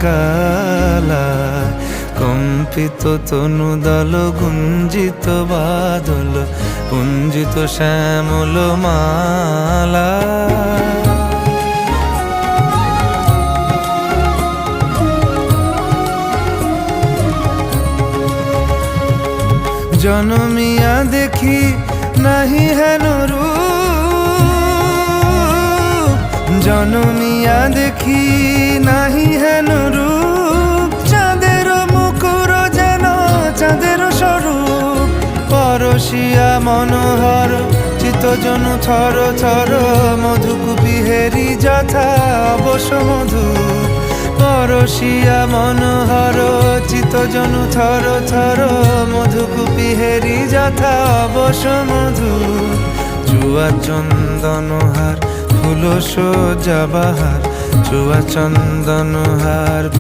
কালা কম্পিত তনু দল গুঞ্জিত বাদল পুঞ্জিত শ্যামল মালা। জনমিয়া দেখি নাহি হেন রূপ, জনমিয়া দেখি নাহি হেন রূপ, চাঁদের মুকুর যেন চাঁদের স্বরূপ, পরশিয়া মনোহর চিত্তজনু থর থর, মধুকুপি হেরি যথা অবশ্য মধু, পরশিয়া মনোহর চিত্তজনু থর থর, মধুকুপি হেরি যথা অবশ্য মধু। চুয়া চন্দনহার ফুল সজ্জা বাহার, চুয়া চন্দনহার।